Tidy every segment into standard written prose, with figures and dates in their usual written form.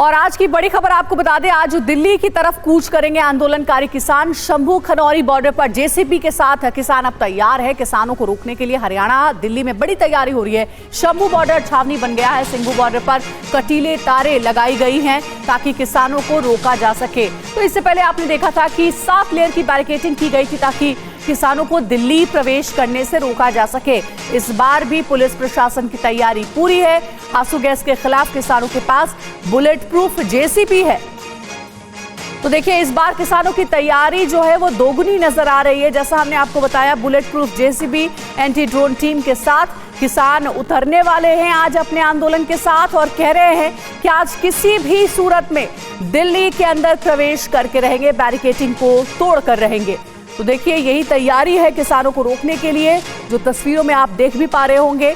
और आज की बड़ी खबर आपको बता दें, आज दिल्ली की तरफ कूच करेंगे आंदोलनकारी किसान। शंभू खनौरी बॉर्डर पर जेसीबी के साथ किसान अब तैयार है। किसानों को रोकने के लिए हरियाणा दिल्ली में बड़ी तैयारी हो रही है। शंभू बॉर्डर छावनी बन गया है। सिंघू बॉर्डर पर कटीले तारे लगाई गई हैं ताकि किसानों को रोका जा सके। तो इससे पहले आपने देखा था कि 7 लेयर की बैरिकेडिंग की गई थी ताकि किसानों को दिल्ली प्रवेश करने से रोका जा सके। इस बार भी पुलिस प्रशासन की तैयारी पूरी है। आंसू गैस के खिलाफ किसानों के पास बुलेट प्रूफ जेसीबी है। तो देखिए, इस बार किसानों की तैयारी जो है वो दोगुनी नजर आ रही है। जैसा हमने आपको बताया, bullet proof JCB, anti drone team के साथ किसान उतरने वाले हैं आज अपने आंदोलन के साथ और कह रहे हैं कि आज किसी भी सूरत में दिल्ली के अंदर प्रवेश करके रहेंगे, बैरिकेडिंग को तोड़ कर रहेंगे। तो देखिए, यही तैयारी है किसानों को रोकने के लिए, जो तस्वीरों में आप देख भी पा रहे होंगे।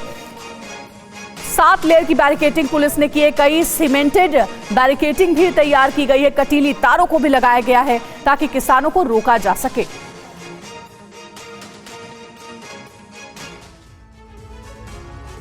7 लेयर की बैरिकेडिंग पुलिस ने की है। कई सीमेंटेड बैरिकेडिंग भी तैयार की गई है। कटीली तारों को भी लगाया गया है ताकि किसानों को रोका जा सके।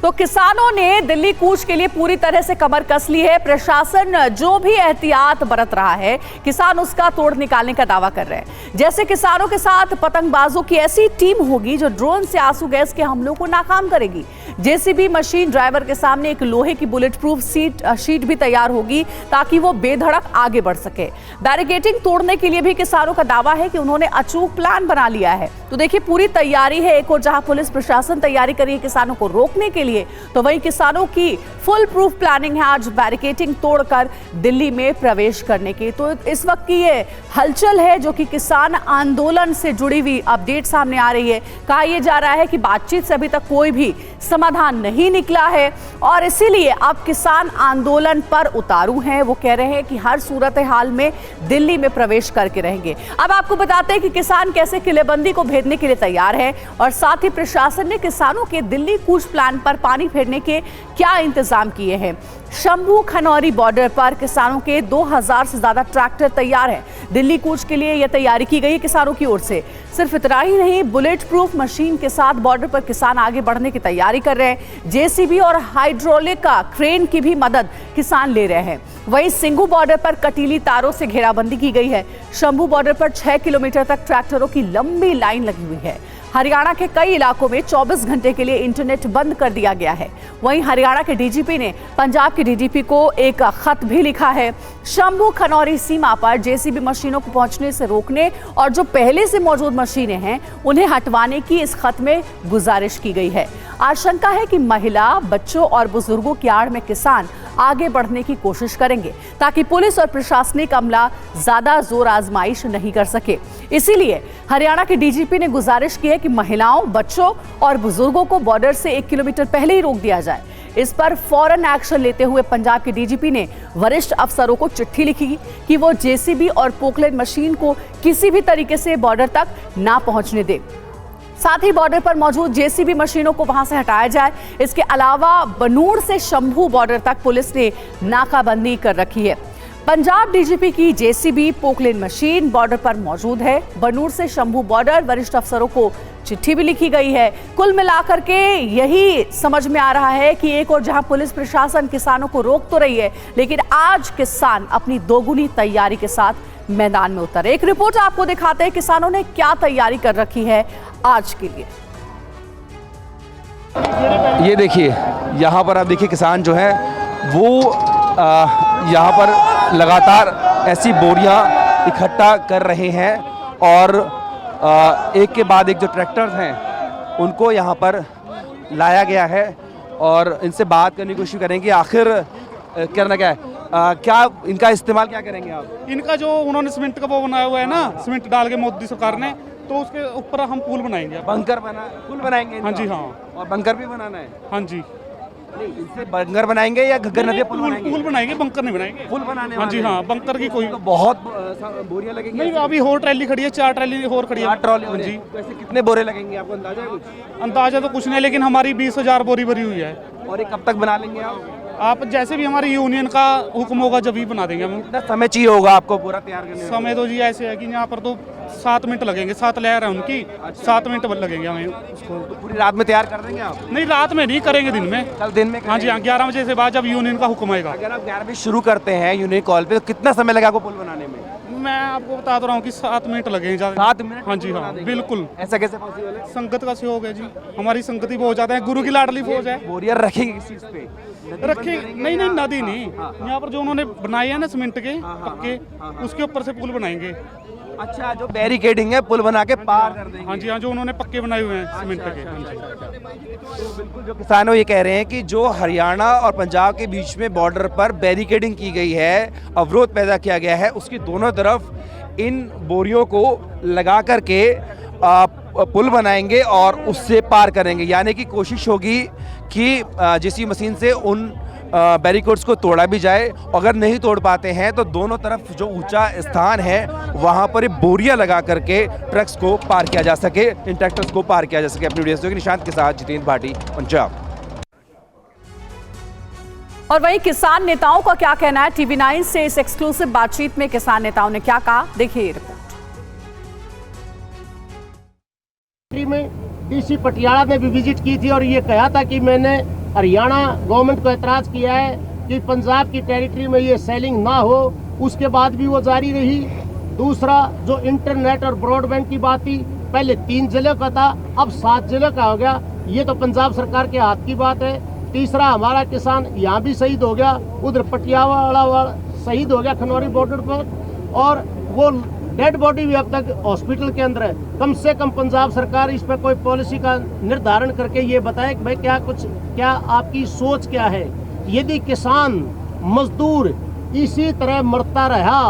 तो किसानों ने दिल्ली कूच के लिए पूरी तरह से कमर कस ली है। प्रशासन जो भी एहतियात बरत रहा है, किसान उसका तोड़ निकालने का दावा कर रहे हैं। जैसे किसानों के साथ पतंगबाजों की ऐसी टीम होगी जो ड्रोन से आंसू गैस के हमलों को नाकाम करेगी। जेसीबी मशीन ड्राइवर के सामने एक लोहे की बुलेट प्रूफ शीट भी तैयार होगी ताकि वो बेधड़क आगे बढ़ सके। बैरिकेडिंग तोड़ने के लिए भी किसानों का दावा है कि उन्होंने अचूक प्लान बना लिया है। तो देखिए, पूरी तैयारी है। एक और जहां पुलिस प्रशासन तैयारी कर रही है किसानों को रोकने के लिए, तो वहीं किसानों की फुल प्रूफ प्लानिंग है आज बैरिकेडिंग तोड़कर दिल्ली में प्रवेश करने की। तो इस वक्त की ये हलचल है जो कि किसान आंदोलन से जुड़ी हुई अपडेट सामने आ रही है। कहा यह जा रहा है कि बातचीत से अभी तक कोई भी समाधान नहीं निकला है और इसीलिए अब किसान आंदोलन पर उतारू हैं। वो कह रहे हैं कि हर सूरत हाल में दिल्ली में प्रवेश करके रहेंगे। अब आपको बताते हैं कि किसान कैसे किलेबंदी को भेदने के लिए तैयार है और साथ ही प्रशासन ने किसानों के दिल्ली कूच प्लान पर पानी फेरने के क्या इंतजाम किए हैं। शंभू खनौरी बॉर्डर पर किसानों के 2000 से ज्यादा ट्रैक्टर तैयार हैं। दिल्ली कूच के लिए यह तैयारी की गई है किसानों की ओर से। सिर्फ इतना ही नहीं, बुलेट प्रूफ मशीन के साथ बॉर्डर पर किसान आगे बढ़ने की तैयारी कर रहे हैं। जेसीबी और हाइड्रोलिक का क्रेन की भी मदद किसान ले रहे हैं। वहीं सिंघू बॉर्डर पर कटीली तारों से घेराबंदी की गई है। शंभू बॉर्डर पर 6 किलोमीटर तक ट्रैक्टरों की लंबी लाइन लगी हुई है। हरियाणा के कई इलाकों में 24 घंटे के लिए इंटरनेट बंद कर दिया गया है। वहीं हरियाणा के डीजीपी ने पंजाब के डीजीपी को एक खत भी लिखा है। शंभू खनौरी सीमा पर जेसीबी मशीनों को पहुंचने से रोकने और जो पहले से मौजूद मशीनें हैं उन्हें हटवाने की इस खत में गुजारिश की गई है। आशंका है कि महिला, बच्चों और बुजुर्गों की आड़ में किसान आगे बढ़ने की कोशिश करेंगे ताकि पुलिस और प्रशासनिक अमला ज्यादा जोर आजमाइश नहीं कर सके। इसीलिए हरियाणा के डीजीपी ने गुजारिश की है कि महिलाओं, बच्चों और बुजुर्गों को बॉर्डर से 1 किलोमीटर पहले ही रोक दिया जाए। इस पर फौरन एक्शन लेते हुए पंजाब के डीजीपी ने वरिष्ठ अफसरों को चिट्ठी लिखी कि वो जेसीबी और पोकलेन मशीन को किसी भी तरीके से बॉर्डर तक ना पहुंचने दे। साथ ही बॉर्डर पर मौजूद जेसीबी मशीनों को वहां से हटाया जाए। इसके अलावा बनूड़ से शंभू बॉर्डर तक पुलिस ने नाकाबंदी कर रखी है। पंजाब डीजीपी की जेसीबी पोकलेन मशीन बॉर्डर पर मौजूद है। बनूड़ से शंभू बॉर्डर वरिष्ठ अफसरों को चिट्ठी भी लिखी गई है। कुल मिलाकर के यही समझ में आ रहा है कि एक और जहां पुलिस प्रशासन किसानों को रोक तो रही है, लेकिन आज किसान अपनी दोगुनी तैयारी के साथ मैदान में उतरे। एक रिपोर्ट आपको दिखाते हैं किसानों ने क्या तैयारी कर रखी है आज के लिए। ये देखिए, यहाँ पर आप देखिए किसान जो है वो यहाँ पर लगातार ऐसी बोरियां इकट्ठा कर रहे हैं और एक के बाद एक जो ट्रैक्टर्स हैं उनको यहाँ पर लाया गया है और इनसे बात करने की कोशिश करेंगे आखिर करना क्या है। क्या इनका इस्तेमाल क्या करेंगे आप? इनका जो उन्होंने सीमेंट का वो बनाया हुआ है ना, सीमेंट डाल के मोदी सरकार ने, तो उसके ऊपर हम पुल बनाएंगे। बंकर पुल बनाएंगे? हाँ जी, हाँ। और बंकर भी बनाना है? हाँ जी। नहीं, इससे बंकर बनाएंगे या घग्गर नदी पुल बनाएंगे, बंकर नहीं बनाएंगे। पुल बनाने? हाँ जी, हाँ। बंकर की कोई तो बहुत बोरियां लगेंगी? नहीं, अभी और ट्रैली खड़ी है, 4 ट्रैली और खड़ी है। 4 ट्रॉली? हाँ जी। तो ऐसे कितने बोरे लगेंगे, आपको अंदाजा है कुछ? अंदाजा तो कुछ नहीं, लेकिन हमारी 20,000 बोरी भरी हुई है। और ये कब तक बना लेंगे आप? आप जैसे भी हमारी यूनियन का हुक्म होगा जब ही बना देंगे हम। कितना समय चाहिए होगा आपको पूरा तैयार करने में? समय तो जी ऐसे है कि यहाँ पर तो 7 मिनट लगेंगे, 7 लेयर है उनकी, 7 मिनट लगेंगे हमें उसको। तो पूरी रात में तैयार कर देंगे आप? नहीं, रात में नहीं, करेंगे दिन में। कल दिन में हाँ जी हाँ, 11 बजे से बाद जब यूनियन का हुक्म आएगा। अगर आप 11 बजे शुरू करते हैं यूनियन कॉल पे तो कितना समय लगेगा आपको पुल बनाने में? मैं आपको बता तो रहा हूँ कि 7 मिनट लगेंगे ज़्यादा। 7 मिनट? हाँ जी हाँ, बिल्कुल। ऐसा कैसे पॉसिबल है? संगत का सहयोग है जी, हमारी संगति बहुत ज़्यादा है, गुरु की लाडली फौज है। बोरियर रखेंगे किस चीज़ पे? रखे नहीं नहीं, नदी नहीं, यहाँ पर जो उन्होंने बनाए हैं ना सीमेंट के पक्के, उसके ऊपर से पुल बनाएंगे। अच्छा, जो बैरिकेडिंग है पुल बना के पार कर देंगे। हाँ जी हाँ, जो उन्होंने पक्के बनाए हुए हैं सीमेंट के। हाँ जी। तो बिल्कुल जो किसान ये कह रहे हैं कि जो हरियाणा और पंजाब के बीच में बॉर्डर पर बैरिकेडिंग की गई है, अवरोध पैदा किया गया है, उसकी दोनों तरफ इन बोरियों को लगा करके पुल बनाएंगे और उससे पार करेंगे। यानी कि कोशिश होगी कि जेसीबी मशीन से उन बैरिकेड्स को तोड़ा भी जाए। अगर नहीं तोड़ पाते हैं तो दोनों तरफ जो ऊंचा स्थान है वहां पर बोरियां लगा करके ट्रक्स को पार किया जा सके, इन ट्रैक्टर्स को पार किया जा सके। अपनी वीडियो के निशांत के साथ जितेंद्र भाटी, पंजाब। और वहीं किसान नेताओं का क्या कहना है, TV9 से इस एक्सक्लूसिव बातचीत में किसान नेताओं ने क्या कहा, देखिए रिपोर्ट। में डीसी पटियाला ने भी विजिट की थी और ये कहा था कि मैंने हरियाणा गवर्नमेंट को एतराज किया है कि पंजाब की टेरिटरी में ये सेलिंग ना हो, उसके बाद भी वो जारी रही। दूसरा, जो इंटरनेट और ब्रॉडबैंड की बात थी, पहले 3 जिलों का था, अब 7 जिलों का हो गया, ये तो पंजाब सरकार के हाथ की बात है। तीसरा, हमारा किसान यहाँ भी शहीद हो गया, उधर पटियाला शहीद हो गया खनौरी बॉर्डर पर, और वो डेड बॉडी भी अब तक हॉस्पिटल के अंदर है। कम से कम पंजाब सरकार इस पर कोई पॉलिसी का निर्धारण करके ये बताए कि भाई क्या आपकी सोच क्या है। यदि किसान मजदूर इसी तरह मरता रहा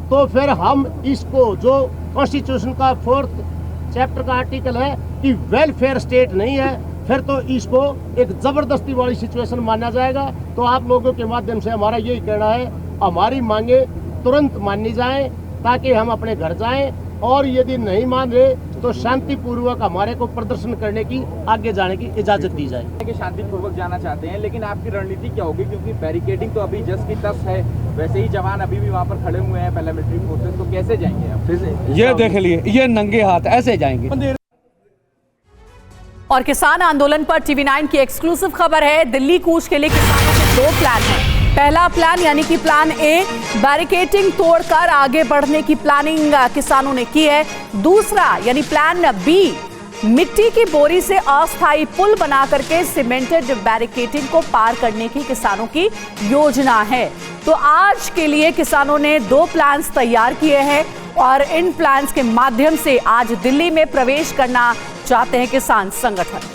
तो फिर हम इसको, जो कॉन्स्टिट्यूशन का 4th चैप्टर का आर्टिकल है कि वेलफेयर स्टेट नहीं है, फिर तो इसको एक जबरदस्ती वाली सिचुएशन माना जाएगा। तो आप लोगों के माध्यम से हमारा यही कहना है, हमारी मांगे तुरंत मानी जाएं ताकि हम अपने घर जाएं, और यदि नहीं मान रहे तो शांतिपूर्वक हमारे को प्रदर्शन करने की, आगे जाने की इजाजत दी जाए। कि शांतिपूर्वक जाना चाहते हैं, लेकिन आपकी रणनीति क्या होगी? क्योंकि बैरिकेडिंग तो अभी जस की तस है, वैसे ही जवान अभी भी वहाँ पर खड़े हुए हैं पैरामिलिट्री फोर्सेस, तो कैसे जाएंगे आप? फिर से ये देख लिए, ये नंगे हाथ ऐसे जाएंगे। और किसान आंदोलन पर TV9 की एक्सक्लूसिव खबर है, दिल्ली कूच के लिए किसानों के 2 प्लान हैं। पहला प्लान यानी कि प्लान ए, बैरिकेडिंग तोड़कर आगे बढ़ने की प्लानिंग किसानों ने की है। दूसरा यानी प्लान बी, मिट्टी की बोरी से अस्थायी पुल बना करके सीमेंटेड बैरिकेडिंग को पार करने की किसानों की योजना है। तो आज के लिए किसानों ने 2 प्लान्स तैयार किए हैं और इन प्लान्स के माध्यम से आज दिल्ली में प्रवेश करना चाहते हैं किसान संगठन।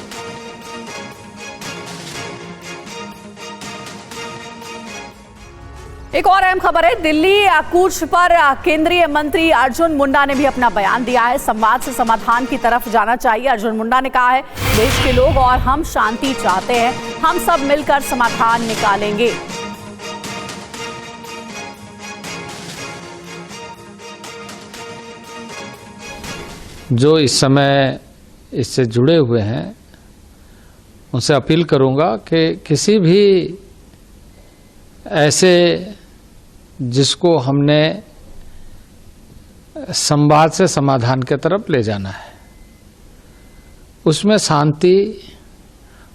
एक और अहम खबर है, दिल्ली कूच पर केंद्रीय मंत्री अर्जुन मुंडा ने भी अपना बयान दिया है। संवाद से समाधान की तरफ जाना चाहिए। अर्जुन मुंडा ने कहा है, देश के लोग और हम शांति चाहते हैं, हम सब मिलकर समाधान निकालेंगे। जो इस समय इससे जुड़े हुए हैं उनसे अपील करूंगा कि किसी भी ऐसे जिसको हमने संवाद से समाधान की तरफ ले जाना है, उसमें शांति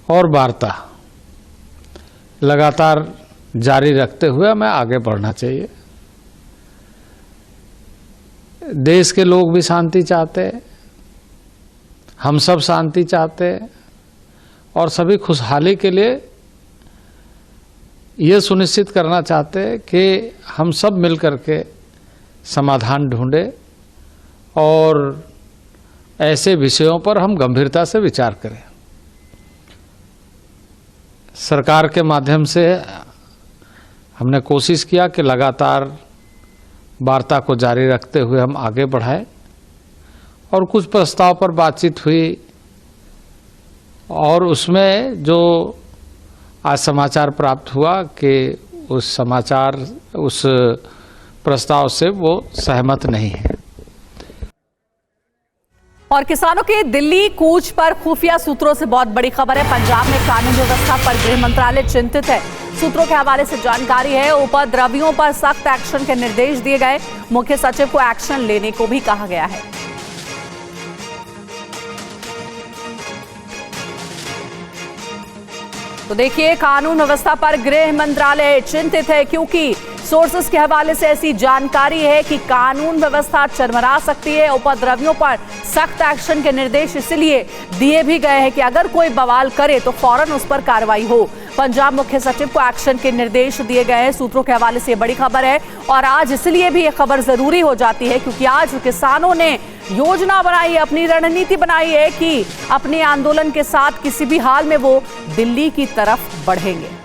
और वार्ता लगातार जारी रखते हुए हमें आगे बढ़ना चाहिए। देश के लोग भी शांति चाहते हैं, हम सब शांति चाहते हैं, और सभी खुशहाली के लिए ये सुनिश्चित करना चाहते हैं कि हम सब मिलकर के समाधान ढूंढें और ऐसे विषयों पर हम गंभीरता से विचार करें। सरकार के माध्यम से हमने कोशिश किया कि लगातार वार्ता को जारी रखते हुए हम आगे बढ़ाएं, और कुछ प्रस्ताव पर बातचीत हुई और उसमें जो आज समाचार प्राप्त हुआ कि उस प्रस्ताव से वो सहमत नहीं है। और किसानों के दिल्ली कूच पर खुफिया सूत्रों से बहुत बड़ी खबर है। पंजाब में कानून व्यवस्था पर गृह मंत्रालय चिंतित है। सूत्रों के हवाले से जानकारी है, उपद्रवियों पर सख्त एक्शन के निर्देश दिए गए। मुख्य सचिव को एक्शन लेने को भी कहा गया है। तो देखिए, कानून व्यवस्था पर गृह मंत्रालय चिंतित है, क्योंकि सोर्सेस के हवाले से ऐसी जानकारी है कि कानून व्यवस्था चरमरा सकती है। उपद्रवियों पर सख्त एक्शन के निर्देश इसलिए दिए भी गए हैं कि अगर कोई बवाल करे तो फौरन उस पर कार्रवाई हो। पंजाब मुख्य सचिव को एक्शन के निर्देश दिए गए हैं। सूत्रों के हवाले से बड़ी खबर है, और आज इसलिए भी ये खबर जरूरी हो जाती है क्योंकि आज किसानों ने योजना बनाई है, अपनी रणनीति बनाई है कि अपने आंदोलन के साथ किसी भी हाल में वो दिल्ली की तरफ बढ़ेंगे।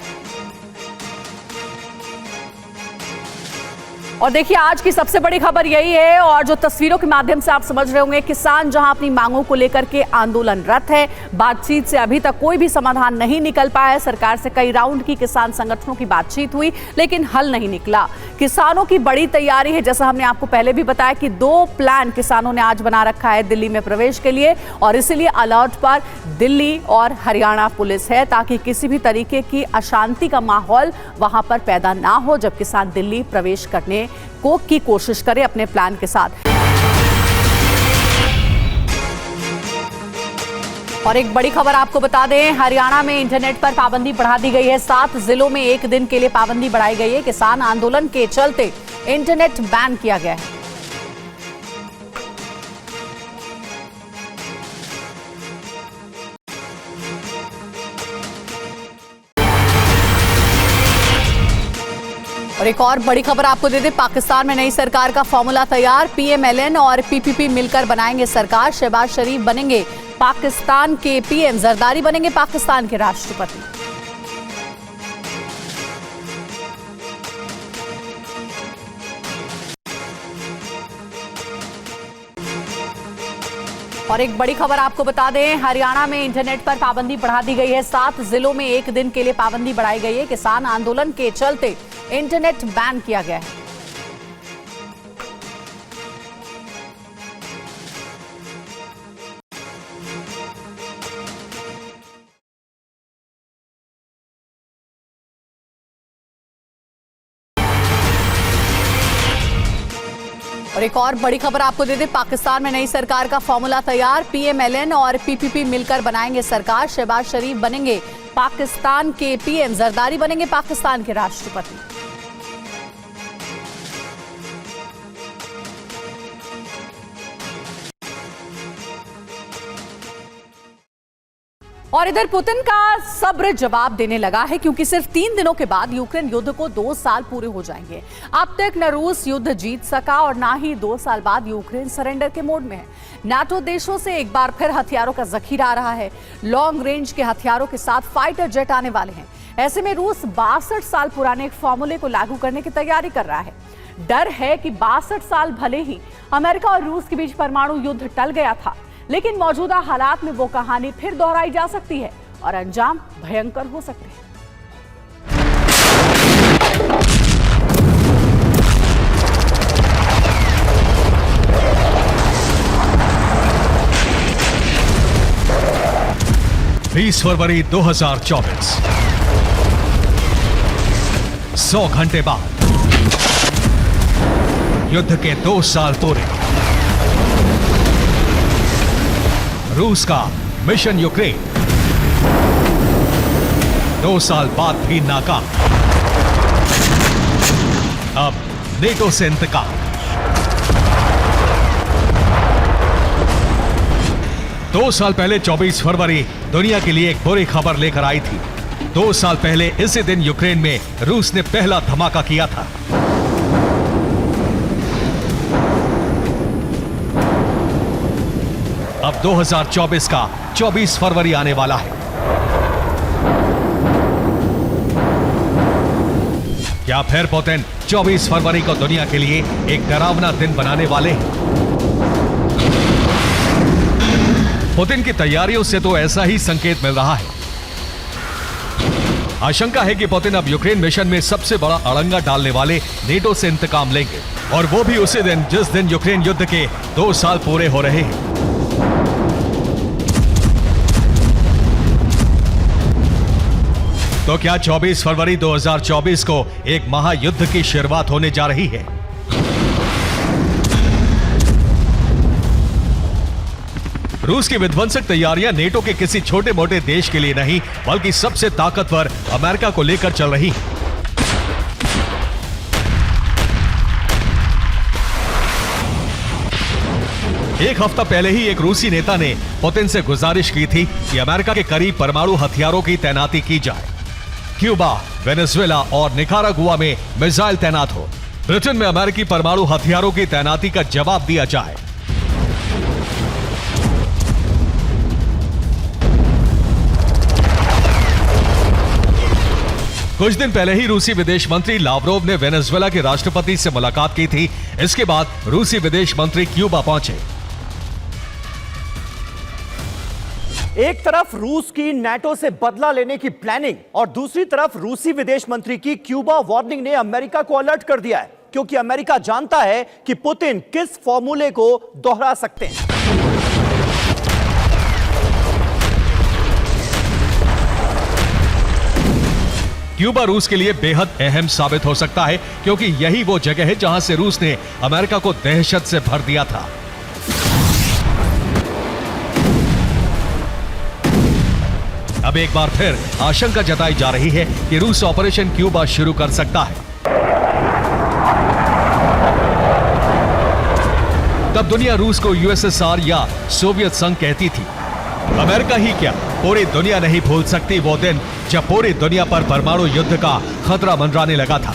और देखिए, आज की सबसे बड़ी खबर यही है, और जो तस्वीरों के माध्यम से आप समझ रहे होंगे, किसान जहां अपनी मांगों को लेकर के आंदोलनरत है। बातचीत से अभी तक कोई भी समाधान नहीं निकल पाया है। सरकार से कई राउंड की किसान संगठनों की बातचीत हुई, लेकिन हल नहीं निकला। किसानों की बड़ी तैयारी है, जैसा हमने आपको पहले भी बताया कि 2 प्लान किसानों ने आज बना रखा है दिल्ली में प्रवेश के लिए, और इसीलिए अलर्ट पर दिल्ली और हरियाणा पुलिस है, ताकि किसी भी तरीके की अशांति का माहौल वहां पर पैदा ना हो जब किसान दिल्ली प्रवेश करने की कोशिश करें अपने प्लान के साथ। और एक बड़ी खबर आपको बता दें, हरियाणा में इंटरनेट पर पाबंदी बढ़ा दी गई है। 7 जिलों में 1 दिन के लिए पाबंदी बढ़ाई गई है। किसान आंदोलन के चलते इंटरनेट बैन किया गया है। और एक और बड़ी खबर आपको दे दें, पाकिस्तान में नई सरकार का फॉर्मूला तैयार। पीएमएलएन और पीपीपी मिलकर बनाएंगे सरकार। शहबाज शरीफ बनेंगे पाकिस्तान के पीएम, जरदारी बनेंगे पाकिस्तान के राष्ट्रपति। और एक बड़ी खबर आपको बता दें, हरियाणा में इंटरनेट पर पाबंदी बढ़ा दी गई है। 7 जिलों में 1 दिन के लिए पाबंदी बढ़ाई गई है। किसान आंदोलन के चलते इंटरनेट बैन किया गया है। और एक और बड़ी खबर आपको दे दें, पाकिस्तान में नई सरकार का फॉर्मूला तैयार। पीएमएलएन और पीपीपी मिलकर बनाएंगे सरकार। शहबाज शरीफ बनेंगे पाकिस्तान के पीएम, जरदारी बनेंगे पाकिस्तान के राष्ट्रपति। और इधर पुतिन का सब्र जवाब देने लगा है, क्योंकि सिर्फ 3 दिनों के बाद यूक्रेन युद्ध को 2 साल पूरे हो जाएंगे। अब तक न रूस युद्ध जीत सका और ना ही 2 साल बाद यूक्रेन सरेंडर के मोड में है। नाटो देशों से एक बार फिर हथियारों का जखीरा आ रहा है। लॉन्ग रेंज के हथियारों के साथ फाइटर जेट आने वाले हैं। ऐसे में रूस 62 साल पुराने एक फॉर्मूले को लागू करने की तैयारी कर रहा है। डर है कि 62 साल भले ही अमेरिका और रूस के बीच परमाणु युद्ध टल गया था, लेकिन मौजूदा हालात में वो कहानी फिर दोहराई जा सकती है और अंजाम भयंकर हो सकते हैं। फरवरी 2024, 100 घंटे बाद युद्ध के 2 साल पूरे। रूस का मिशन यूक्रेन 2 साल बाद भी नाकाम। अब नेटो से इंतकाम। दो साल पहले 24 फरवरी दुनिया के लिए एक बुरी खबर लेकर आई थी। 2 साल पहले इसी दिन यूक्रेन में रूस ने पहला धमाका किया था। अब 2024 का 24 फरवरी आने वाला है। क्या फिर पुतिन 24 फरवरी को दुनिया के लिए एक डरावना दिन बनाने वाले हैं? पुतिन की तैयारियों से तो ऐसा ही संकेत मिल रहा है। आशंका है कि पुतिन अब यूक्रेन मिशन में सबसे बड़ा अड़ंगा डालने वाले नेटो से इंतकाम लेंगे, और वो भी उसी दिन जिस दिन यूक्रेन युद्ध के 2 साल पूरे हो रहे हैं। तो क्या 24 फरवरी 2024 को एक महायुद्ध की शुरुआत होने जा रही है? रूस की विध्वंसक तैयारियां नेटो के किसी छोटे मोटे देश के लिए नहीं, बल्कि सबसे ताकतवर अमेरिका को लेकर चल रही है। एक हफ्ता पहले ही एक रूसी नेता ने पुतिन से गुजारिश की थी कि अमेरिका के करीब परमाणु हथियारों की तैनाती की जाए। क्यूबा, वेनेजुएला और निकारागुआ में मिसाइल तैनात हो, ब्रिटेन में अमेरिकी परमाणु हथियारों की तैनाती का जवाब दिया जाए। कुछ दिन पहले ही रूसी विदेश मंत्री लावरोव ने वेनेजुएला के राष्ट्रपति से मुलाकात की थी। इसके बाद रूसी विदेश मंत्री क्यूबा पहुंचे। एक तरफ रूस की नाटो से बदला लेने की प्लानिंग और दूसरी तरफ रूसी विदेश मंत्री की क्यूबा वार्निंग ने अमेरिका को अलर्ट कर दिया है, क्योंकि अमेरिका जानता है कि पुतिन किस फॉर्मूले को दोहरा सकते हैं। क्यूबा रूस के लिए बेहद अहम साबित हो सकता है, क्योंकि यही वो जगह है जहां से रूस ने अमेरिका को दहशत से भर दिया था। अब एक बार फिर आशंका जताई जा रही है कि रूस ऑपरेशन क्यूबा शुरू कर सकता है। तब दुनिया रूस को यूएसएसआर या सोवियत संघ कहती थी। अमेरिका ही क्या, पूरी दुनिया नहीं भूल सकती वो दिन जब पूरी दुनिया पर परमाणु युद्ध का खतरा मंडराने लगा था।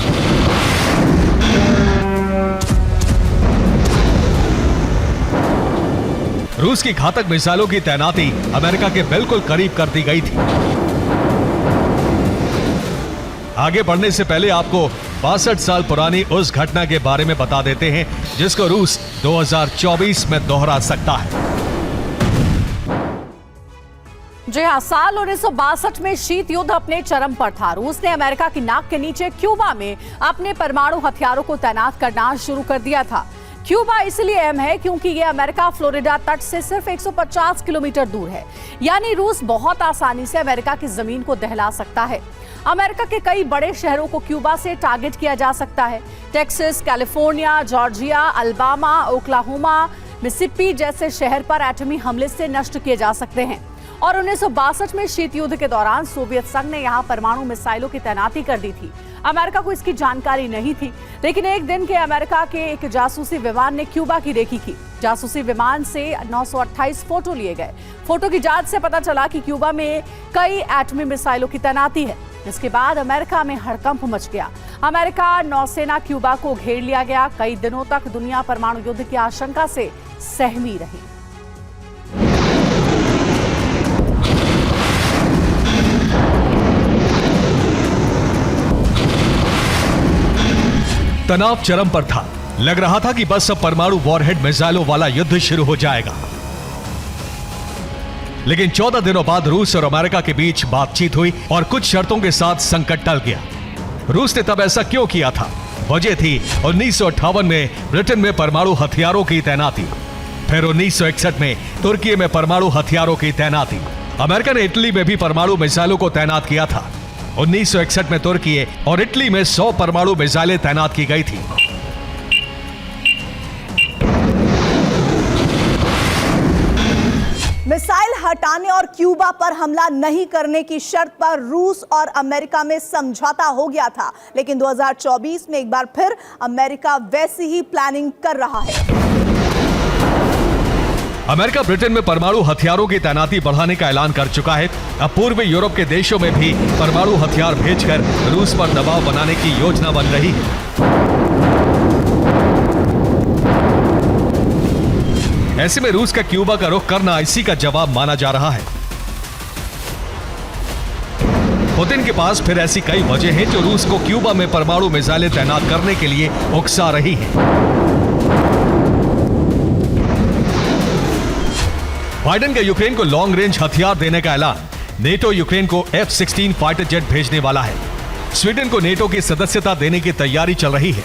रूस की घातक मिसाइलों की तैनाती अमेरिका के बिल्कुल करीब कर दी गई थी। आगे बढ़ने से पहले आपको 62 साल पुरानी उस घटना के बारे में बता देते हैं जिसको रूस 2024 में दोहरा सकता है। जी हाँ, साल 1962 में शीत युद्ध अपने चरम पर था। रूस ने अमेरिका की नाक के नीचे क्यूबा में अपने परमाणु हथियारों को तैनात करना शुरू कर दिया था। क्यूबा इसलिए अहम है क्योंकि यह अमेरिका फ्लोरिडा तट से सिर्फ 150 किलोमीटर दूर है, यानी रूस बहुत आसानी से अमेरिका की जमीन को दहला सकता है। अमेरिका के कई बड़े शहरों को क्यूबा से टारगेट किया जा सकता है। Texas, California, Georgia, Alabama, Oklahoma, Mississippi जैसे शहर पर एटमी हमले से नष्ट किए जा सकते हैं। और 1962 में शीत युद्ध के दौरान सोवियत संघ ने यहां परमाणु मिसाइलों की तैनाती कर दी थी। अमेरिका को इसकी जानकारी नहीं थी, लेकिन एक दिन के अमेरिका के एक जासूसी विमान ने क्यूबा की रेकी की। जासूसी विमान से 928 फोटो लिए गए। फोटो की जांच से पता चला कि क्यूबा में कई एटमी मिसाइलों की तैनाती है। इसके बाद अमेरिका में हड़कंप मच गया। अमेरिका नौसेना क्यूबा को घेर लिया गया। कई दिनों तक दुनिया परमाणु युद्ध की आशंका से सहमी रही। तनाव चरम पर था। लग रहा था कि बस अब परमाणु वॉरहेड मिसाइलों वाला युद्ध शुरू हो जाएगा। लेकिन 14 दिनों बाद रूस और अमेरिका के बीच बातचीत हुई और कुछ शर्तों के साथ संकट टल गया। रूस ने तब ऐसा क्यों किया था? वजह थी 1958 में ब्रिटेन में परमाणु हथियारों की तैनाती, फिर 1961 में तुर्की में परमाणु हथियारों की तैनाती। अमेरिका ने इटली में भी परमाणु मिसाइलों को तैनात किया था। 1961 में तुर्की और इटली में 100 परमाणु मिसाइलें तैनात की गई थी। मिसाइल हटाने और क्यूबा पर हमला नहीं करने की शर्त पर रूस और अमेरिका में समझौता हो गया था, लेकिन 2024 में एक बार फिर अमेरिका वैसी ही प्लानिंग कर रहा है। अमेरिका ब्रिटेन में परमाणु हथियारों की तैनाती बढ़ाने का ऐलान कर चुका है। अब पूर्वी यूरोप के देशों में भी परमाणु हथियार भेजकर रूस पर दबाव बनाने की योजना बन रही है। ऐसे में रूस का क्यूबा का रुख करना इसी का जवाब माना जा रहा है। पुतिन के पास फिर ऐसी कई वजह हैं जो रूस को क्यूबा में परमाणु मिसाइलें तैनात करने के लिए उकसा रही हैं। बाइडेन का यूक्रेन को लॉन्ग रेंज हथियार देने का ऐलान। नेटो यूक्रेन को F-16 फाइटर जेट भेजने वाला है। स्वीडन को नेटो की सदस्यता देने की तैयारी चल रही है।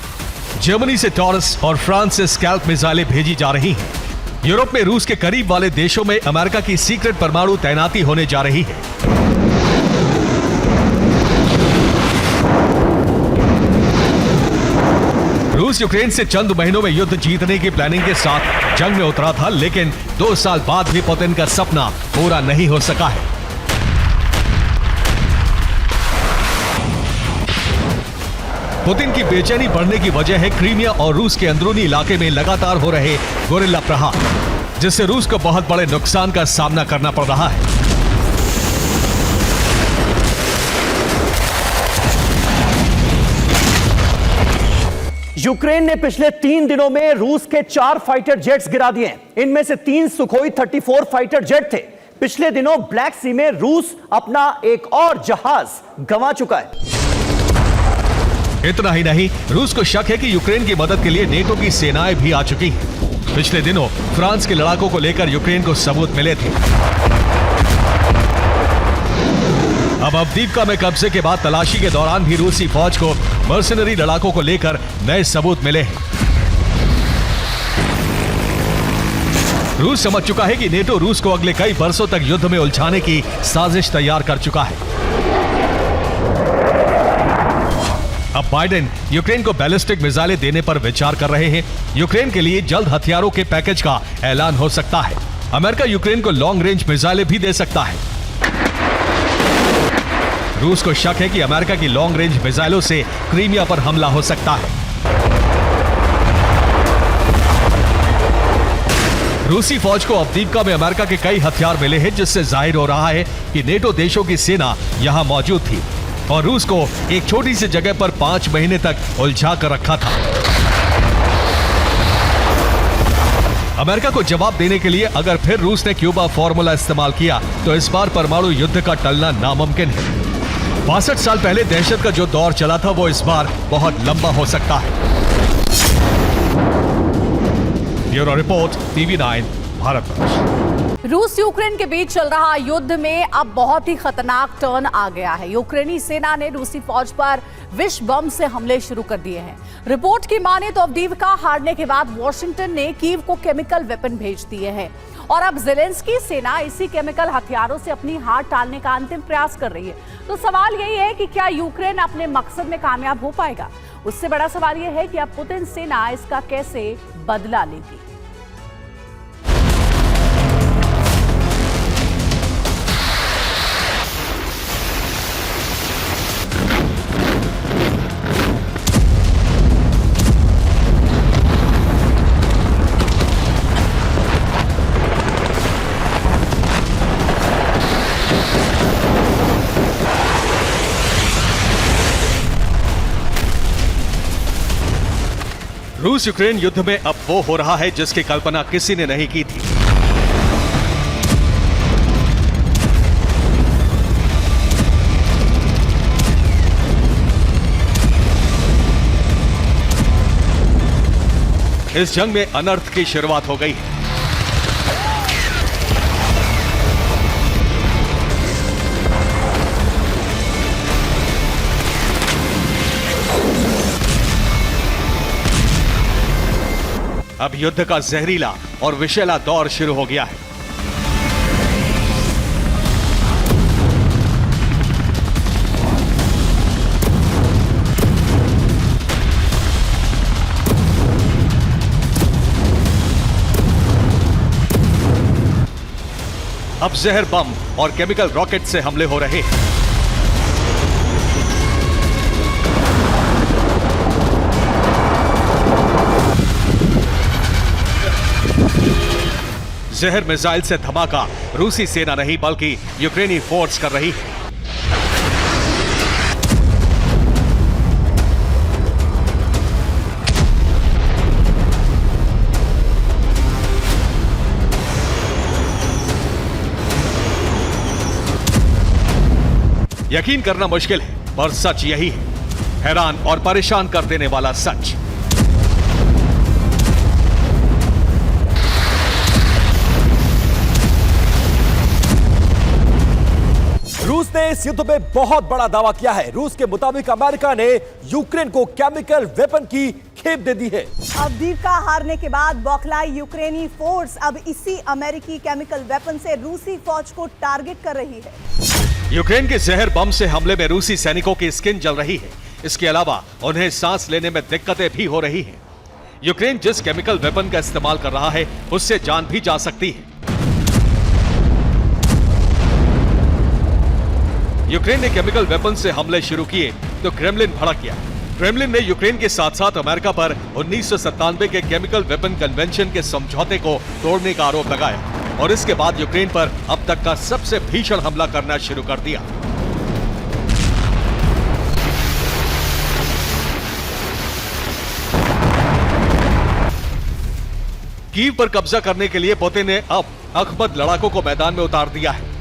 जर्मनी से टॉरस और फ्रांस से स्कैल्प मिसाइलें भेजी जा रही हैं। यूरोप में रूस के करीब वाले देशों में अमेरिका की सीक्रेट परमाणु तैनाती होने जा रही है। रूस यूक्रेन से चंद महीनों में युद्ध जीतने की प्लानिंग के साथ जंग में उतरा था, लेकिन 2 साल बाद भी पुतिन का सपना पूरा नहीं हो सका है। पुतिन की बेचैनी बढ़ने की वजह है क्रीमिया और रूस के अंदरूनी इलाके में लगातार हो रहे गोरिल्ला प्रहार, जिससे रूस को बहुत बड़े नुकसान का सामना करना पड़ रहा है। यूक्रेन ने पिछले 3 दिनों में रूस के 4 फाइटर जेट्स गिरा दिए हैं। इनमें से 3 सुखोई 34 फाइटर जेट थे। पिछले दिनों ब्लैक सी में रूस अपना एक और जहाज गंवा चुका है। इतना ही नहीं, रूस को शक है कि यूक्रेन की मदद के लिए नेटो की सेनाएं भी आ चुकी हैं। पिछले दिनों फ्रांस के लड़ाकों को लेकर यूक्रेन को सबूत मिले थे। अब अवदीव्का में कब्जे के बाद तलाशी के दौरान भी रूसी फौज को मर्सनरी लड़ाकों को लेकर नए सबूत मिले हैं। रूस समझ चुका है कि नेटो रूस को अगले कई वर्षों तक युद्ध में उलझाने की साजिश तैयार कर चुका है। अब बाइडेन यूक्रेन को बैलिस्टिक मिसाइलें देने पर विचार कर रहे हैं। यूक्रेन के लिए जल्द हथियारों के पैकेज का ऐलान हो सकता है। अमेरिका यूक्रेन को लॉन्ग रेंज मिसाइलें भी दे सकता है। रूस को शक है कि अमेरिका की लॉन्ग रेंज मिसाइलों से क्रीमिया पर हमला हो सकता है। रूसी फौज को अवदीव्का में अमेरिका के कई हथियार मिले हैं, जिससे जाहिर हो रहा है कि नेटो देशों की सेना यहां मौजूद थी और रूस को एक छोटी सी जगह पर 5 महीने तक उलझा कर रखा था। अमेरिका को जवाब देने के लिए अगर फिर रूस ने क्यूबा फॉर्मूला इस्तेमाल किया तो इस बार परमाणु युद्ध का टलना नामुमकिन है। 62 साल पहले दहशत का जो दौर चला था वो इस बार बहुत लंबा हो सकता है। Bureau report, TV9 Bharatvarsh. रूस यूक्रेन के बीच चल रहा युद्ध में अब बहुत ही खतरनाक टर्न आ गया है। यूक्रेनी सेना ने रूसी फौज पर विष बम से हमले शुरू कर दिए हैं। रिपोर्ट की माने तो अवदीव्का हारने के बाद वॉशिंगटन ने कीव को केमिकल वेपन भेज दिए हैं और अब ज़ेलेंस्की सेना इसी केमिकल हथियारों से अपनी हार टालने का अंतिम प्रयास कर रही है। तो सवाल यही है कि क्या यूक्रेन अपने मकसद में कामयाब हो पाएगा? उससे बड़ा सवाल यह है कि अब पुतिन सेना इसका कैसे बदला लेगी। रूस यूक्रेन युद्ध में अब वो हो रहा है जिसकी कल्पना किसी ने नहीं की थी। इस जंग में अनर्थ की शुरुआत हो गई है। अब युद्ध का जहरीला और विषैला दौर शुरू हो गया है। अब जहर बम और केमिकल रॉकेट से हमले हो रहे हैं। जहर मिसाइल से धमाका रूसी सेना नहीं बल्कि यूक्रेनी फोर्स कर रही है। यकीन करना मुश्किल है पर सच यही है, हैरान और परेशान कर देने वाला सच। रूस ने इस युद्ध में बहुत बड़ा दावा किया है। रूस के मुताबिक अमेरिका ने यूक्रेन को केमिकल वेपन की खेप दे दी है। अवदीव्का हारने के बाद बौखलाई यूक्रेनी फोर्स अब इसी अमेरिकी केमिकल वेपन से रूसी फौज को टारगेट कर रही है। यूक्रेन के जहर बम से हमले में रूसी सैनिकों की स्किन जल रही है। इसके अलावा उन्हें सांस लेने में दिक्कतें भी हो रही हैं। यूक्रेन जिस केमिकल वेपन का इस्तेमाल कर रहा है उससे जान भी जा सकती है। यूक्रेन ने केमिकल वेपन से हमले शुरू किए तो क्रेमलिन भड़क गया। क्रेमलिन ने यूक्रेन के साथ साथ अमेरिका पर 1997 के केमिकल वेपन कन्वेंशन के समझौते को तोड़ने का आरोप लगाया और इसके बाद यूक्रेन पर अब तक का सबसे भीषण हमला करना शुरू कर दिया। कीव पर कब्जा करने के लिए पुतिन ने अब अकबर लड़ाकों को मैदान में उतार दिया है।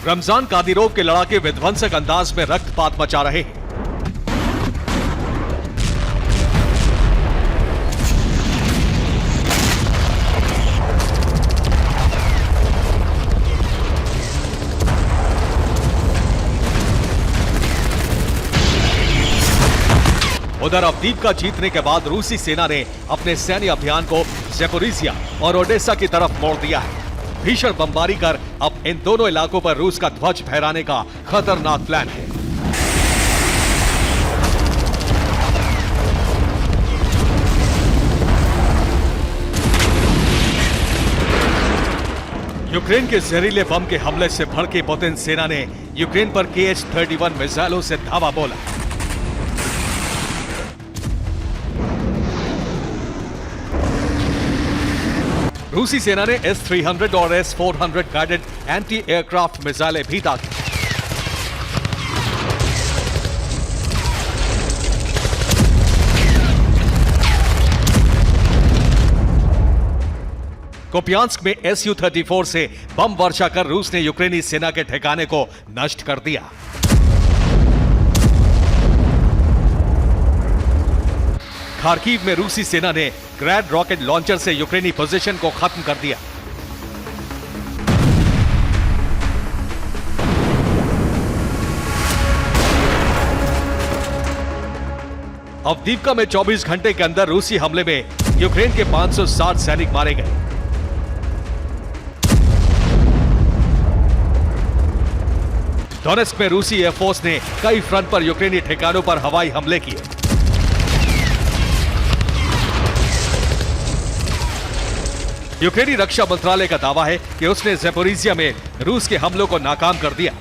रमजान कादिरोव के लड़ाके विध्वंसक अंदाज में रक्तपात मचा रहे हैं। उधर अवदीपका जीतने के बाद रूसी सेना ने अपने सैन्य अभियान को ज़ैपोरिज़िया और ओडेसा की तरफ मोड़ दिया है। भीषण बमबारी कर अब इन दोनों इलाकों पर रूस का ध्वज फहराने का खतरनाक प्लान है। यूक्रेन के जहरीले बम के हमले से भड़के पुतिन सेना ने यूक्रेन पर KH-31 मिसाइलों से धावा बोला। रूसी सेना ने S-300 और S-400 गाइडेड एंटी एयरक्राफ्ट मिसाइलें भी दागी। कुपियांस्क में Su-34 से बम वर्षा कर रूस ने यूक्रेनी सेना के ठिकाने को नष्ट कर दिया। खार्किव में रूसी सेना ने ग्रैड रॉकेट लॉन्चर से यूक्रेनी पोजीशन को खत्म कर दिया। अवदीपका में 24 घंटे के अंदर रूसी हमले में यूक्रेन के 560 सैनिक मारे गए। डोनेस्क में रूसी एयरफोर्स ने कई फ्रंट पर यूक्रेनी ठिकानों पर हवाई हमले किए। यूक्रेनी रक्षा मंत्रालय का दावा है कि उसने ज़ैपोरिज़िया में रूस के हमलों को नाकाम कर दिया।